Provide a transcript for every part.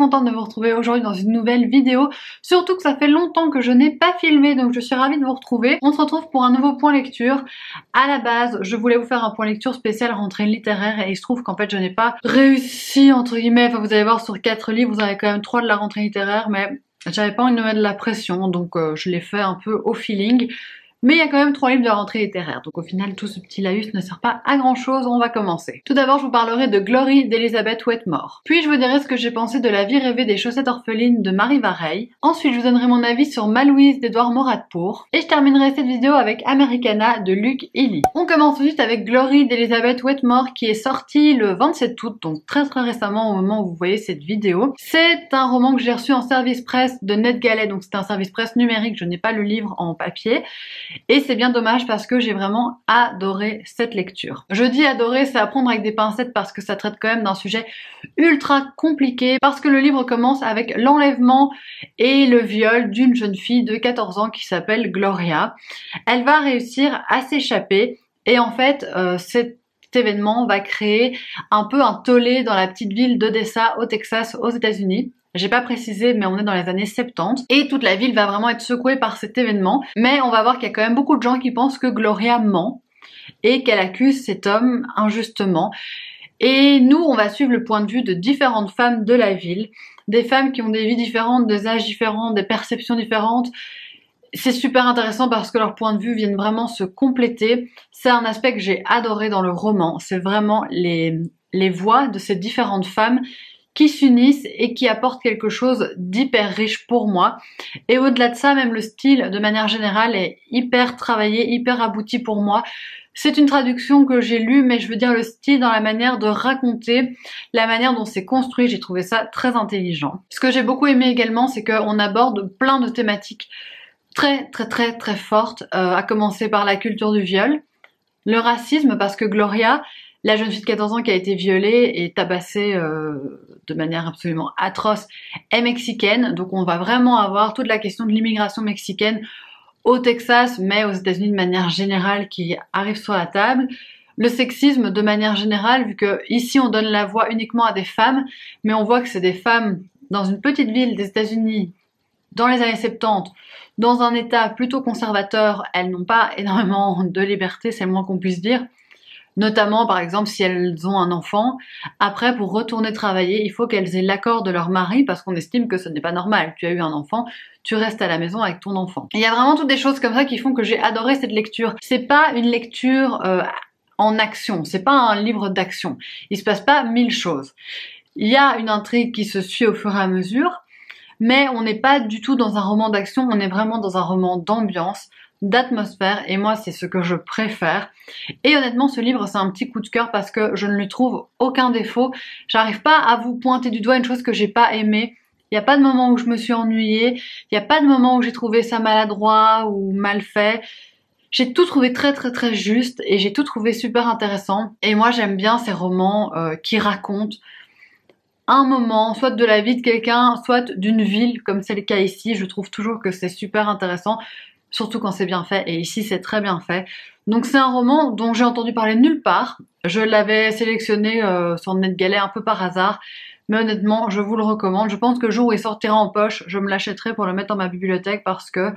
contente de vous retrouver aujourd'hui dans une nouvelle vidéo, surtout que ça fait longtemps que je n'ai pas filmé, donc je suis ravie de vous retrouver. On se retrouve pour un nouveau point lecture. À la base, je voulais vous faire un point lecture spécial rentrée littéraire et il se trouve qu'en fait je n'ai pas réussi entre guillemets, enfin vous allez voir sur 4 livres, vous avez quand même 3 de la rentrée littéraire, mais j'avais pas envie de me mettre de la pression, donc je l'ai fait un peu au feeling. Mais il y a quand même 3 livres de la rentrée littéraire, donc au final tout ce petit laïus ne sert pas à grand chose, on va commencer. Tout d'abord je vous parlerai de Glory d'Elizabeth Wetmore. Puis je vous dirai ce que j'ai pensé de La vie rêvée des chaussettes orphelines de Marie Vareille. Ensuite je vous donnerai mon avis sur Ma-Louise d'Edouard Moratpour. Et je terminerai cette vidéo avec Americana de Luc Illy. On commence tout de suite avec Glory d'Elizabeth Wetmore qui est sorti le 27 août, donc très récemment au moment où vous voyez cette vidéo. C'est un roman que j'ai reçu en service presse de NetGalley, donc c'est un service presse numérique, je n'ai pas le livre en papier. Et c'est bien dommage parce que j'ai vraiment adoré cette lecture. Je dis adoré, c'est à prendre avec des pincettes parce que ça traite quand même d'un sujet ultra compliqué, parce que le livre commence avec l'enlèvement et le viol d'une jeune fille de 14 ans qui s'appelle Gloria. Elle va réussir à s'échapper et en fait cet événement va créer un peu un tollé dans la petite ville d'Odessa au Texas aux États-Unis. J'ai pas précisé, mais on est dans les années 70 et toute la ville va vraiment être secouée par cet événement. Mais on va voir qu'il y a quand même beaucoup de gens qui pensent que Gloria ment et qu'elle accuse cet homme injustement. Et nous, on va suivre le point de vue de différentes femmes de la ville, des femmes qui ont des vies différentes, des âges différents, des perceptions différentes. C'est super intéressant parce que leurs points de vue viennent vraiment se compléter. C'est un aspect que j'ai adoré dans le roman. C'est vraiment les voix de ces différentes femmes qui s'unissent et qui apportent quelque chose d'hyper riche pour moi. Et au-delà de ça, même le style, de manière générale, est hyper travaillé, hyper abouti pour moi. C'est une traduction que j'ai lue, mais je veux dire le style dans la manière de raconter, la manière dont c'est construit, j'ai trouvé ça très intelligent. Ce que j'ai beaucoup aimé également, c'est qu'on aborde plein de thématiques très fortes, à commencer par la culture du viol, le racisme, parce que Gloria, la jeune fille de 14 ans qui a été violée et tabassée de manière absolument atroce est mexicaine. Donc on va vraiment avoir toute la question de l'immigration mexicaine au Texas, mais aux États-Unis de manière générale qui arrive sur la table. Le sexisme de manière générale, vu que ici on donne la voix uniquement à des femmes, mais on voit que c'est des femmes dans une petite ville des États-Unis dans les années 70, dans un état plutôt conservateur, elles n'ont pas énormément de liberté, c'est le moins qu'on puisse dire. Notamment, par exemple, si elles ont un enfant, après, pour retourner travailler, il faut qu'elles aient l'accord de leur mari parce qu'on estime que ce n'est pas normal. Tu as eu un enfant, tu restes à la maison avec ton enfant. Il y a vraiment toutes des choses comme ça qui font que j'ai adoré cette lecture. C'est pas une lecture en action, c'est pas un livre d'action. Il se passe pas 1000 choses. Il y a une intrigue qui se suit au fur et à mesure, mais on n'est pas du tout dans un roman d'action, on est vraiment dans un roman d'ambiance, d'atmosphère, et moi c'est ce que je préfère. Et honnêtement ce livre c'est un petit coup de cœur parce que je ne lui trouve aucun défaut. J'arrive pas à vous pointer du doigt une chose que j'ai pas aimée. Il n'y a pas de moment où je me suis ennuyée, il n'y a pas de moment où j'ai trouvé ça maladroit ou mal fait. J'ai tout trouvé très juste et j'ai tout trouvé super intéressant. Et moi j'aime bien ces romans qui racontent un moment, soit de la vie de quelqu'un, soit d'une ville, comme c'est le cas ici. Je trouve toujours que c'est super intéressant, surtout quand c'est bien fait, et ici c'est très bien fait. Donc c'est un roman dont j'ai entendu parler nulle part. Je l'avais sélectionné sur NetGalley un peu par hasard, mais honnêtement je vous le recommande. Je pense que le jour où il sortira en poche, je me l'achèterai pour le mettre dans ma bibliothèque parce que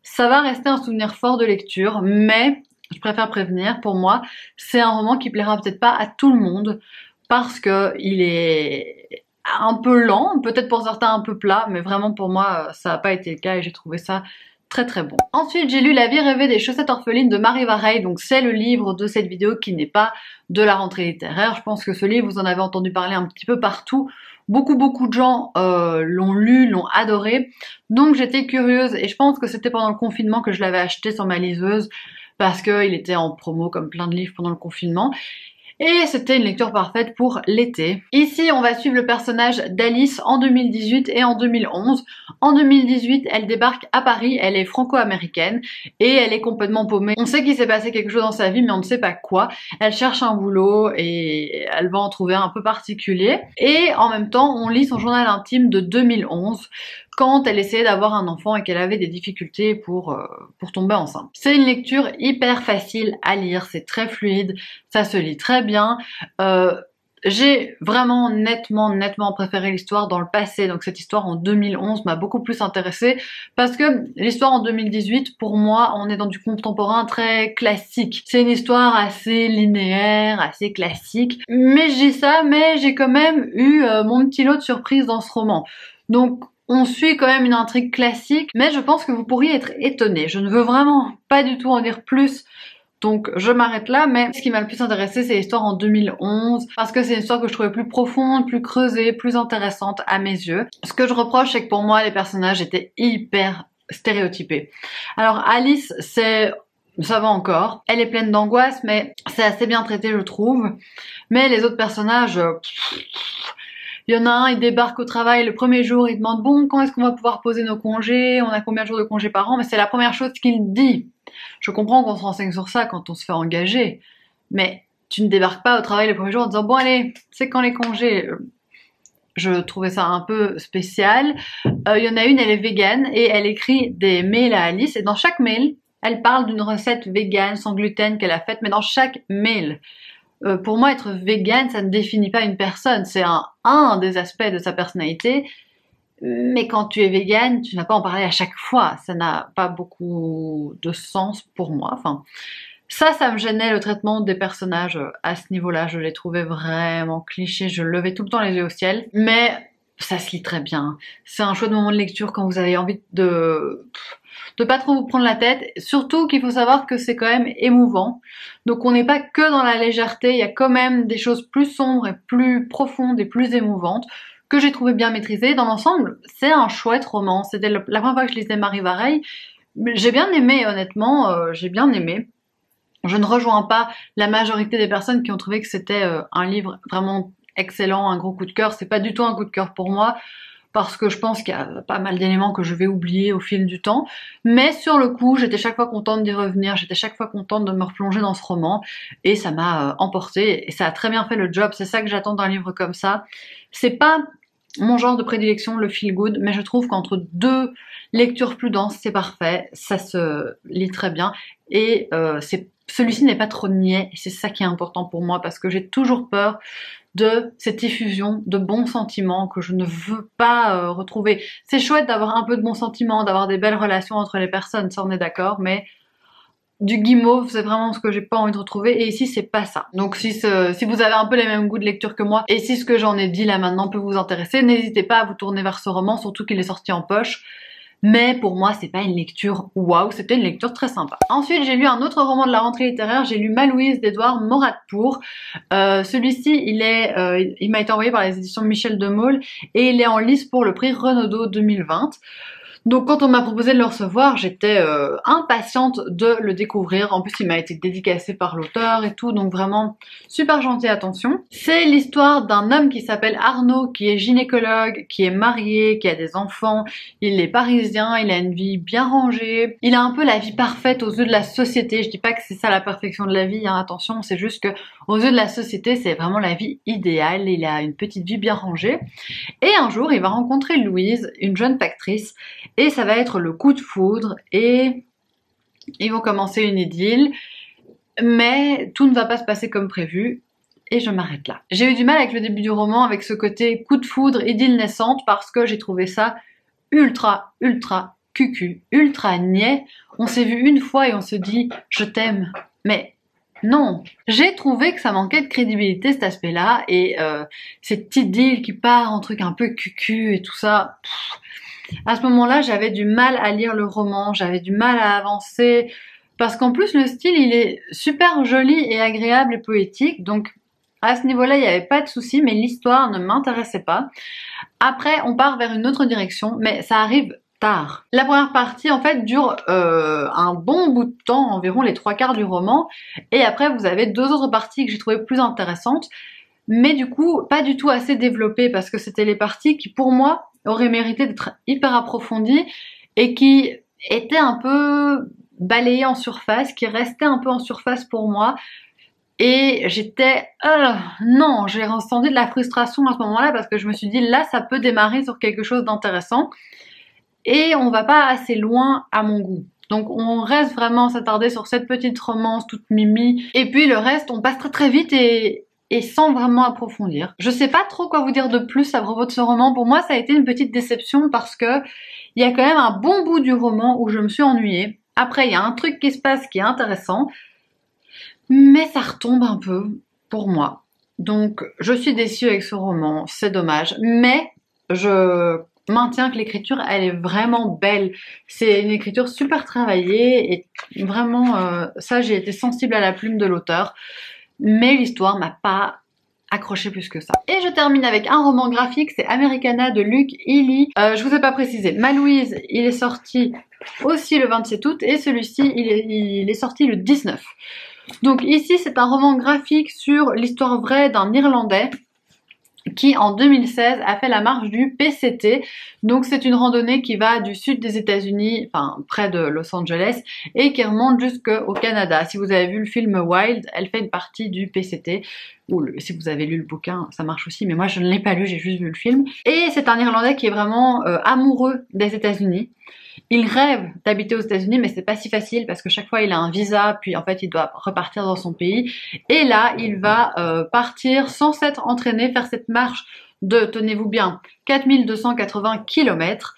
ça va rester un souvenir fort de lecture, mais je préfère prévenir, pour moi, c'est un roman qui plaira peut-être pas à tout le monde, parce que il est un peu lent, peut-être pour certains un peu plat, mais vraiment pour moi ça n'a pas été le cas et j'ai trouvé ça très bon. Ensuite j'ai lu La vie rêvée des chaussettes orphelines de Marie Vareille, donc c'est le livre de cette vidéo qui n'est pas de la rentrée littéraire. Je pense que ce livre vous en avez entendu parler un petit peu partout, beaucoup de gens l'ont lu, l'ont adoré, donc j'étais curieuse et je pense que c'était pendant le confinement que je l'avais acheté sur ma liseuse parce qu'il était en promo comme plein de livres pendant le confinement. Et c'était une lecture parfaite pour l'été. Ici, on va suivre le personnage d'Alice en 2018 et en 2011. En 2018, elle débarque à Paris, elle est franco-américaine et elle est complètement paumée. On sait qu'il s'est passé quelque chose dans sa vie, mais on ne sait pas quoi. Elle cherche un boulot et elle va en trouver un peu particulier. Et en même temps, on lit son journal intime de 2011. Quand elle essayait d'avoir un enfant et qu'elle avait des difficultés pour tomber enceinte. C'est une lecture hyper facile à lire, c'est très fluide, ça se lit très bien. J'ai vraiment nettement préféré l'histoire dans le passé, donc cette histoire en 2011 m'a beaucoup plus intéressée parce que l'histoire en 2018, pour moi, on est dans du contemporain très classique. C'est une histoire assez linéaire, assez classique, mais je dis ça, mais j'ai quand même eu mon petit lot de surprises dans ce roman. Donc on suit quand même une intrigue classique, mais je pense que vous pourriez être étonnés. Je ne veux vraiment pas du tout en dire plus. Donc je m'arrête là, mais ce qui m'a le plus intéressé, c'est l'histoire en 2011, parce que c'est une histoire que je trouvais plus profonde, plus creusée, plus intéressante à mes yeux. Ce que je reproche, c'est que pour moi, les personnages étaient hyper stéréotypés. Alors Alice, ça va encore. Elle est pleine d'angoisse, mais c'est assez bien traité, je trouve. Mais les autres personnages... il y en a un, il débarque au travail le premier jour, il demande « Bon, quand est-ce qu'on va pouvoir poser nos congés? On a combien de jours de congés par an ?» Mais c'est la première chose qu'il dit. Je comprends qu'on se renseigne sur ça quand on se fait engager, mais tu ne débarques pas au travail le premier jour en disant « Bon allez, c'est quand les congés ?» Je trouvais ça un peu spécial. Il y en a une, elle est végane et elle écrit des mails à Alice, et dans chaque mail, elle parle d'une recette végane sans gluten qu'elle a faite, mais dans chaque mail. Pour moi, être végane, ça ne définit pas une personne, c'est un des aspects de sa personnalité. Mais quand tu es végane, tu n'as pas à en parler à chaque fois. Ça n'a pas beaucoup de sens pour moi. Enfin, ça me gênait, le traitement des personnages à ce niveau-là. Je les trouvais vraiment clichés. Je levais tout le temps les yeux au ciel. Mais ça se lit très bien. C'est un chouette moment de lecture quand vous avez envie de pas trop vous prendre la tête. Surtout qu'il faut savoir que c'est quand même émouvant. Donc on n'est pas que dans la légèreté. Il y a quand même des choses plus sombres et plus profondes et plus émouvantes que j'ai trouvé bien maîtrisé. Dans l'ensemble, c'est un chouette roman. C'était la première fois que je lisais Marie Vareille. J'ai bien aimé, honnêtement, j'ai bien aimé. Je ne rejoins pas la majorité des personnes qui ont trouvé que c'était un livre vraiment excellent, un gros coup de cœur. C'est pas du tout un coup de cœur pour moi, parce que je pense qu'il y a pas mal d'éléments que je vais oublier au fil du temps. Mais sur le coup, j'étais chaque fois contente d'y revenir, j'étais chaque fois contente de me replonger dans ce roman, et ça m'a emportée, et ça a très bien fait le job. C'est ça que j'attends d'un livre comme ça. C'est pas mon genre de prédilection, le feel good, mais je trouve qu'entre deux lectures plus denses, c'est parfait, ça se lit très bien, et celui-ci n'est pas trop niais, et c'est ça qui est important pour moi, parce que j'ai toujours peur de cette diffusion de bons sentiments que je ne veux pas retrouver. C'est chouette d'avoir un peu de bons sentiments, d'avoir des belles relations entre les personnes, ça on est d'accord, mais du guimauve, c'est vraiment ce que j'ai pas envie de retrouver, et ici c'est pas ça. Donc si vous avez un peu les mêmes goûts de lecture que moi, et si ce que j'en ai dit là maintenant peut vous intéresser, n'hésitez pas à vous tourner vers ce roman, surtout qu'il est sorti en poche. Mais pour moi, c'est pas une lecture waouh, c'était une lecture très sympa. Ensuite, j'ai lu un autre roman de la rentrée littéraire, j'ai lu Ma-Louise d'Édouard Moratpour. Celui-ci, il m'a été envoyé par les éditions Michel de Maulle, et il est en lice pour le prix Renaudot 2020. Donc quand on m'a proposé de le recevoir, j'étais impatiente de le découvrir. En plus, il m'a été dédicacé par l'auteur et tout, donc vraiment super gentil, attention. C'est l'histoire d'un homme qui s'appelle Arnaud, qui est gynécologue, qui est marié, qui a des enfants. Il est parisien, il a une vie bien rangée. Il a un peu la vie parfaite aux yeux de la société. Je dis pas que c'est ça la perfection de la vie, hein, attention, c'est juste que aux yeux de la société, c'est vraiment la vie idéale. Il a une petite vie bien rangée. Et un jour, il va rencontrer Louise, une jeune factrice, et ça va être le coup de foudre, et ils vont commencer une idylle, mais tout ne va pas se passer comme prévu, et je m'arrête là. J'ai eu du mal avec le début du roman, avec ce côté coup de foudre, idylle naissante, parce que j'ai trouvé ça ultra cucu, ultra niais. On s'est vu une fois et on se dit « je t'aime », mais non, j'ai trouvé que ça manquait de crédibilité cet aspect-là, et cette idylle qui part en truc un peu cucu et tout ça... À ce moment-là, j'avais du mal à lire le roman, j'avais du mal à avancer, parce qu'en plus le style il est super joli et agréable et poétique, donc à ce niveau-là il n'y avait pas de souci, mais l'histoire ne m'intéressait pas. Après on part vers une autre direction, mais ça arrive tard. La première partie en fait dure un bon bout de temps, environ les 3/4 du roman, et après vous avez deux autres parties que j'ai trouvées plus intéressantes, mais du coup pas du tout assez développées, parce que c'était les parties qui pour moi aurait mérité d'être hyper approfondie et qui était un peu balayée en surface, qui restait un peu en surface pour moi. Et j'étais... non, j'ai ressenti de la frustration à ce moment-là, parce que je me suis dit, là, ça peut démarrer sur quelque chose d'intéressant. Et on va pas assez loin à mon goût. Donc on reste vraiment s'attarder sur cette petite romance toute mimi. Et puis le reste, on passe très vite, et et sans vraiment approfondir. Je sais pas trop quoi vous dire de plus à propos de ce roman. Pour moi, ça a été une petite déception parce que il y a quand même un bon bout du roman où je me suis ennuyée. Après, il y a un truc qui se passe qui est intéressant, mais ça retombe un peu pour moi. Donc, je suis déçue avec ce roman, c'est dommage, mais je maintiens que l'écriture, elle est vraiment belle. C'est une écriture super travaillée et vraiment, ça, j'ai été sensible à la plume de l'auteur, mais l'histoire m'a pas accroché plus que ça. Et je termine avec un roman graphique, c'est Americana de Luc Illy. Je vous ai pas précisé, Ma Louise, il est sorti aussi le 27 août et celui-ci, il est sorti le 19. Donc ici, c'est un roman graphique sur l'histoire vraie d'un Irlandais qui en 2016 a fait la marche du PCT. Donc c'est une randonnée qui va du sud des États-Unis, enfin près de Los Angeles, et qui remonte jusqu'au Canada. Si vous avez vu le film Wild, elle fait une partie du PCT. Ou si vous avez lu le bouquin, ça marche aussi, mais moi je ne l'ai pas lu, j'ai juste vu le film. Et c'est un Irlandais qui est vraiment amoureux des États-Unis. Il rêve d'habiter aux États-Unis, mais c'est pas si facile parce que chaque fois il a un visa, puis en fait il doit repartir dans son pays. Et là, il va partir sans s'être entraîné, faire cette marche de, tenez-vous bien, 4280 km.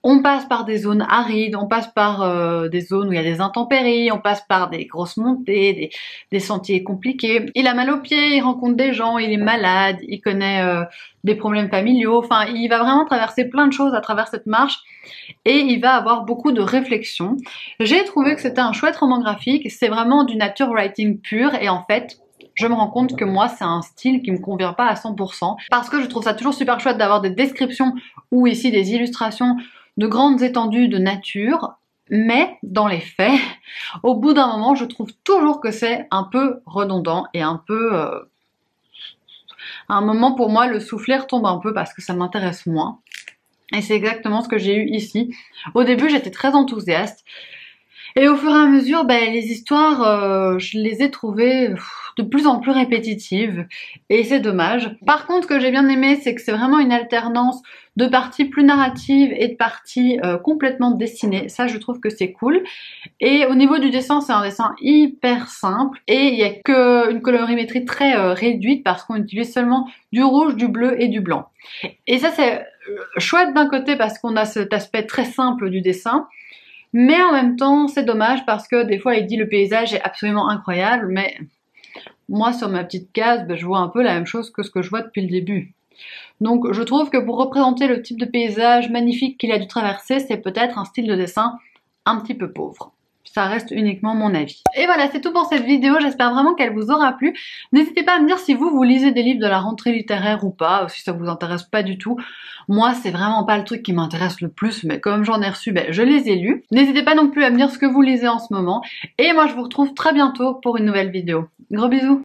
On passe par des zones arides, on passe par des zones où il y a des intempéries, on passe par des grosses montées, des sentiers compliqués. Il a mal aux pieds, il rencontre des gens, il est malade, il connaît des problèmes familiaux. Enfin, il va vraiment traverser plein de choses à travers cette marche et il va avoir beaucoup de réflexions. J'ai trouvé que c'était un chouette roman graphique, c'est vraiment du nature writing pur et en fait, je me rends compte que moi, c'est un style qui me convient pas à 100% parce que je trouve ça toujours super chouette d'avoir des descriptions ou ici des illustrations de grandes étendues de nature, mais dans les faits, au bout d'un moment, je trouve toujours que c'est un peu redondant et un peu... à un moment, pour moi, le soufflet retombe un peu parce que ça m'intéresse moins. Et c'est exactement ce que j'ai eu ici. Au début, j'étais très enthousiaste. Et au fur et à mesure, les histoires, je les ai trouvées de plus en plus répétitives. Et c'est dommage. Par contre, ce que j'ai bien aimé, c'est que c'est vraiment une alternance de parties plus narratives et de parties complètement dessinées. Ça, je trouve que c'est cool. Et au niveau du dessin, c'est un dessin hyper simple. Et il n'y a qu'une colorimétrie très réduite parce qu'on utilise seulement du rouge, du bleu et du blanc. Et ça, c'est chouette d'un côté parce qu'on a cet aspect très simple du dessin. Mais en même temps, c'est dommage parce que des fois, il dit le paysage est absolument incroyable, mais moi, sur ma petite case, je vois un peu la même chose que ce que je vois depuis le début. Donc, je trouve que pour représenter le type de paysage magnifique qu'il a dû traverser, c'est peut-être un style de dessin un petit peu pauvre. Ça reste uniquement mon avis. Et voilà, c'est tout pour cette vidéo. J'espère vraiment qu'elle vous aura plu. N'hésitez pas à me dire si vous lisez des livres de la rentrée littéraire ou pas, ou si ça vous intéresse pas du tout. Moi, c'est vraiment pas le truc qui m'intéresse le plus, mais comme j'en ai reçu, je les ai lus. N'hésitez pas non plus à me dire ce que vous lisez en ce moment. Et moi, je vous retrouve très bientôt pour une nouvelle vidéo. Gros bisous!